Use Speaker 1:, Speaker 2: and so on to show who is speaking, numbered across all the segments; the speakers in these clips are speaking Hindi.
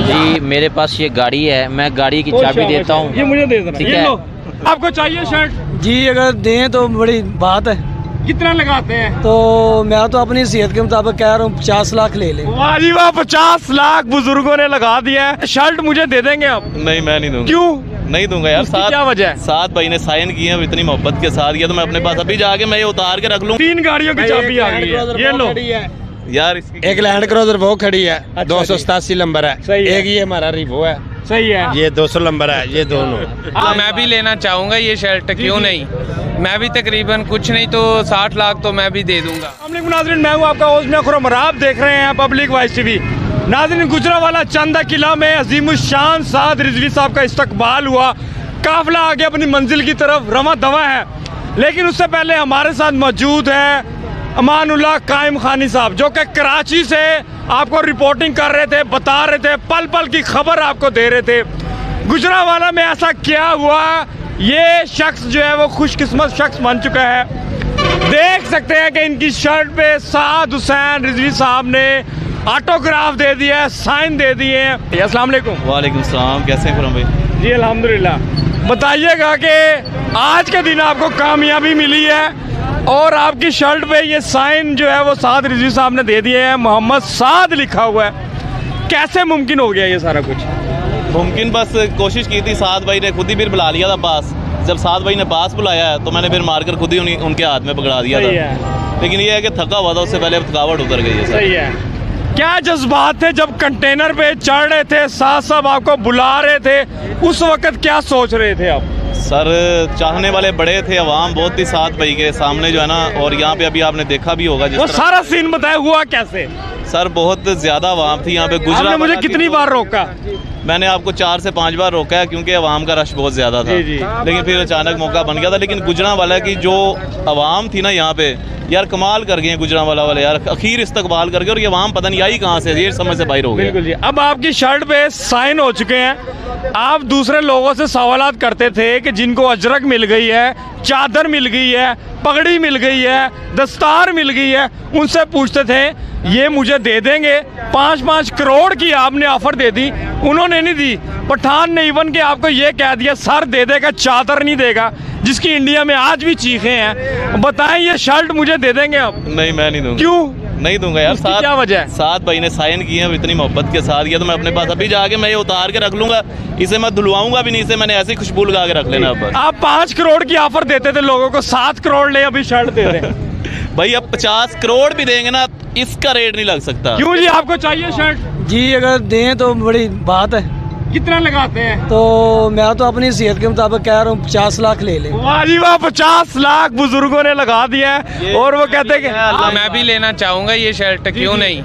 Speaker 1: जी मेरे पास ये गाड़ी है, मैं गाड़ी की चाबी देता हूँ।
Speaker 2: ये मुझे दे देना।
Speaker 1: ठीक है।
Speaker 2: आपको चाहिए शर्ट?
Speaker 3: जी अगर दें तो बड़ी बात है।
Speaker 2: कितना लगाते हैं?
Speaker 3: तो मैं तो अपनी सेहत के मुताबिक कह रहा हूँ 50 लाख ले लें।
Speaker 2: वाह जी वाह, 50 लाख बुजुर्गों ने लगा दिया है। शर्ट मुझे दे देंगे आप?
Speaker 4: नहीं मैं नहीं दूंगा।
Speaker 2: क्यों
Speaker 4: नहीं दूंगा यार।
Speaker 2: क्या वजह है?
Speaker 4: सात भाई ने साइन किए हैं इतनी मोहब्बत के साथ, ये तो मैं अपने पास अभी जाके मैं ये उतार के रख लूँ।
Speaker 2: 3 गाड़ियों की चाबी आ गई है, ये लो
Speaker 4: यार।
Speaker 5: एक लैंड क्रूजर वो खड़ी है, 287 नंबर है। एक ये हमारा रिवो है।
Speaker 2: सही है।
Speaker 5: ये 200 नंबर है। ये दोनों
Speaker 6: मैं भी लेना चाहूँगा ये शर्ट, क्यों नहीं। मैं भी तकरीबन कुछ नहीं तो 60 लाख तो मैं भी दे दूंगा।
Speaker 2: नाज़रीन, मैं हूँ आपका होस्ट मैं खुर्रम और आप देख रहे हैं पब्लिक वॉइस टीवी। नाज़रीन, गुजरांवाला चंदा किला में अजीमुशान साद रिजवी साहब का इस्तकबाल हुआ। काफिला आगे अपनी मंजिल की तरफ रवा दवा है, लेकिन उससे पहले हमारे साथ मौजूद है अमानुल्लाह कायम खानी साहब, जो कि कराची से आपको रिपोर्टिंग कर रहे थे, बता रहे थे, पल पल की खबर आपको दे रहे थे। गुजरांवाला में ऐसा क्या हुआ, ये शख्स जो है वो खुशकिस्मत शख्स बन चुका है। देख सकते हैं कि इनकी शर्ट पे साद हुसैन रिजवी साहब ने ऑटोग्राफ दे दिया है, साइन दे दिए हैं। अस्सलाम वालेकुम।
Speaker 4: वालेकुम सलाम, कैसे हैं खुर्रम भाई?
Speaker 2: जी अल्हम्दुलिल्लाह। बताइएगा कि आज के दिन आपको कामयाबी मिली है और आपकी शर्ट पे ये साइन जो है वो साद रिजवी साहब ने दे दिए हैं, मोहम्मद साद लिखा हुआ है। कैसे मुमकिन हो गया ये सारा कुछ?
Speaker 4: मुमकिन बस कोशिश की थी, साद भाई ने खुद ही फिर बुला लिया था पास। जब साद भाई ने पास बुलाया तो मैंने फिर मारकर खुद ही उनके हाथ में पकड़ा दिया था। लेकिन ये है कि थका हुआ था, उससे पहले थकावट उतर गई है।
Speaker 2: सही है। क्या जज्बात थे जब कंटेनर पे चढ़ रहे थे, साद साहब आपको बुला रहे थे, उस वक्त क्या सोच रहे थे आप?
Speaker 4: सर चाहने वाले बड़े थे, अवाम बहुत थी साथ भाई के सामने जो है ना, और यहाँ पे अभी आपने देखा भी होगा
Speaker 2: वो सारा सीन बताया हुआ कैसे?
Speaker 4: सर बहुत ज्यादा अवाम थी यहाँ पे।
Speaker 2: आपने मुझे कितनी बार रोका?
Speaker 4: मैंने आपको 4 से 5 बार रोका है, क्योंकि अवाम का रश बहुत ज्यादा था।
Speaker 2: जी।
Speaker 4: लेकिन फिर अचानक मौका बन गया था। लेकिन गुजरांवाला की जो अवाम थी ना यहाँ पे, यार कमाल कर गए गुजरांवाला वाले यार, अखीर इस्तकबाल कर गए। और ये अवाम पता नहीं आई कहाँ से, ये समझ से बाहर हो गए।
Speaker 2: बिल्कुल जी। अब आपकी शर्ट पे साइन हो चुके हैं। आप दूसरे लोगों से सवालात करते थे कि जिनको अजरक मिल गई है, चादर मिल गई है, पगड़ी मिल गई है, दस्तार मिल गई है, उनसे पूछते थे ये मुझे दे देंगे। 5-5 करोड़ की आपने ऑफर दे दी, उन्होंने नहीं दी। पठान ने इवन के आपको ये कह दिया सर दे देगा, चादर नहीं देगा, जिसकी इंडिया में आज भी चीखें हैं। बताएं ये शर्ट मुझे दे देंगे आप?
Speaker 4: नहीं मैं नहीं दूंगा।
Speaker 2: क्यों
Speaker 4: नहीं दूंगा यार?
Speaker 2: क्या वजह है?
Speaker 4: सात भाई ने साइन किए हैं इतनी मोहब्बत के साथ, ये तो मैं अपने पास अभी जाके मैं ये उतार के रख लूंगा। इसे मैं धुलवाऊंगा भी नहीं, इसे मैंने ऐसी खुशबू लगा के रख लेना।
Speaker 2: आप 5 करोड़ की ऑफर देते थे लोगों को, 7 करोड़ ले अभी शर्ट दे दें।
Speaker 4: भाई अब 50 करोड़ भी देंगे ना, इसका रेट नहीं लग सकता।
Speaker 2: क्यों जी, आपको चाहिए शर्ट?
Speaker 3: जी अगर दें तो बड़ी बात है।
Speaker 2: कितना लगाते हैं?
Speaker 3: तो मैं तो अपनी सेहत के मुताबिक कह रहा हूँ 50 लाख ले लें।
Speaker 2: वाह जी वाह, 50 लाख बुजुर्गों ने लगा दिया है। और वो कहते हैं कि
Speaker 6: मैं भी लेना चाहूँगा ये शर्ट, क्यों नहीं।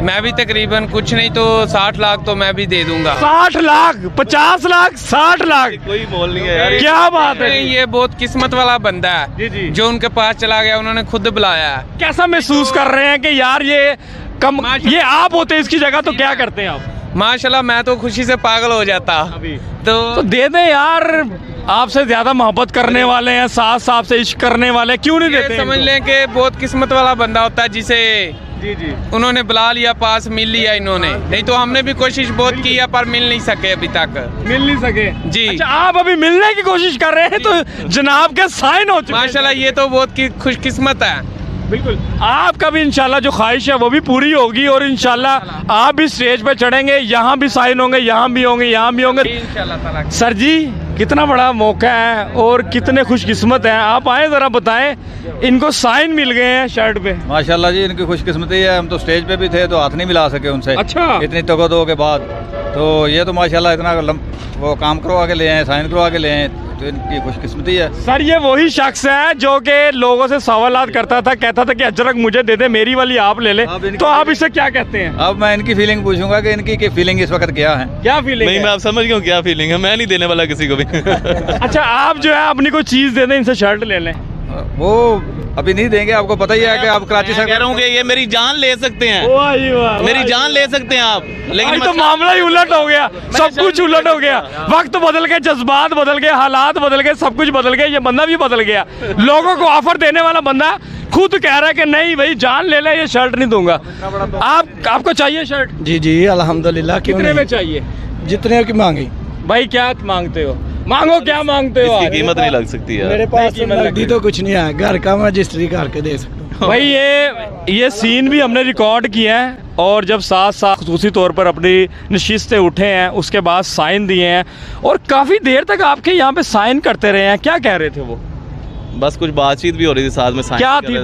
Speaker 6: मैं भी तकरीबन कुछ नहीं तो 60 लाख तो मैं भी दे दूंगा।
Speaker 2: 60 लाख, 50 लाख, 60 लाख,
Speaker 4: कोई बोल नहीं है यार।
Speaker 2: क्या बात है?
Speaker 6: ये बहुत किस्मत वाला बंदा है जो उनके पास चला गया, उन्होंने खुद बुलाया है।
Speaker 2: कैसा महसूस कर रहे हैं कि यार ये आप होते इसकी जगह तो क्या करते हैं आप?
Speaker 6: माशाल्लाह मैं तो खुशी से पागल हो जाता।
Speaker 2: तो दे दे यार, आपसे ज्यादा मोहब्बत करने वाले हैं, साथ साथ से इश्क करने वाले, क्यों नहीं देते?
Speaker 6: समझ लें कि बहुत किस्मत वाला बंदा होता है जिसे उन्होंने बुला लिया, पास मिल लिया इन्होंने। नहीं तो हमने भी कोशिश बहुत की है पर मिल नहीं सके अभी तक।
Speaker 2: मिल नहीं सके
Speaker 6: जी।
Speaker 2: अच्छा, आप अभी मिलने की कोशिश कर रहे हैं तो जनाब के साइन हो चुके।
Speaker 6: माशाल्लाह ये तो बहुत खुशकिस्मत है।
Speaker 2: बिल्कुल, आपका भी इंशाल्लाह जो ख्वाहिश है वो भी पूरी होगी और इंशाल्लाह आप भी स्टेज पे चढ़ेंगे, यहाँ भी साइन होंगे, यहाँ भी होंगे, यहाँ भी होंगे इंशाल्लाह। सर जी कितना बड़ा मौका है और कितने खुशकिस्मत हैं आप, आए ज़रा बताएं। इनको साइन मिल गए हैं शर्ट पे।
Speaker 7: माशाल्लाह जी, इनकी खुशकिस्मती है। हम तो स्टेज पे भी थे तो हाथ नहीं मिला सके उनसे।
Speaker 2: अच्छा,
Speaker 7: इतनी तगदो के बाद तो ये तो माशाल्लाह इतना वो काम करवा के ले आए, साइन करवा के ले आए, तो इनकी खुशकिस्मती है।
Speaker 2: सर ये वही शख्स है जो कि लोगों से सवालात करता था, कहता था कि अजरक मुझे दे दे, मेरी वाली आप ले ले। तो आप इसे क्या कहते हैं?
Speaker 7: अब मैं इनकी फीलिंग पूछूंगा कि इनकी फीलिंग इस वक्त क्या है।
Speaker 2: क्या फीलिंग
Speaker 4: नहीं, मैं आप समझ गया क्या फीलिंग है, मैं नहीं देने वाला किसी को भी।
Speaker 2: अच्छा, आप जो है अपनी कोई चीज दे दें, इनसे शर्ट ले लें।
Speaker 7: वो अभी नहीं देंगे, आपको पता ही है कि आप कराची से
Speaker 4: कह रहा हूँ कि ये मेरी जान ले सकते हैं, मेरी जान ले सकते हैं आप, लेकिन
Speaker 2: तो मामला ही उलट हो गया, सब कुछ उलट हो गया। वक्त बदल गए, जज्बात बदल गए, हालात बदल गए, सब कुछ बदल गया। ये बंदा भी बदल गया। लोगों को ऑफर देने वाला बंदा खुद कह रहा है कि नहीं भाई जान ले ले, ये शर्ट नहीं दूंगा। आपको चाहिए शर्ट?
Speaker 3: जी जी अल्हम्दुलिल्लाह।
Speaker 2: कितने में चाहिए?
Speaker 3: जितने की मांगी।
Speaker 2: भाई क्या मांगते हो? मांगो, क्या मांगते हो?
Speaker 4: इसकी कीमत नहीं लग सकती यार।
Speaker 3: मेरे पास नकदी तो कुछ नहीं है, घर का मैं रजिस्ट्री करके दे सकता हूँ।
Speaker 2: भाई ये सीन भी हमने रिकॉर्ड किया है, और जब साथ खुसूसी तौर पर अपनी नशिस्तें उठे हैं, उसके बाद साइन दिए हैं, और काफ़ी देर तक आपके यहाँ पे साइन करते रहे हैं। क्या कह रहे थे वो?
Speaker 4: बस कुछ बातचीत भी हो रही थी साथ में,
Speaker 2: क्या थी?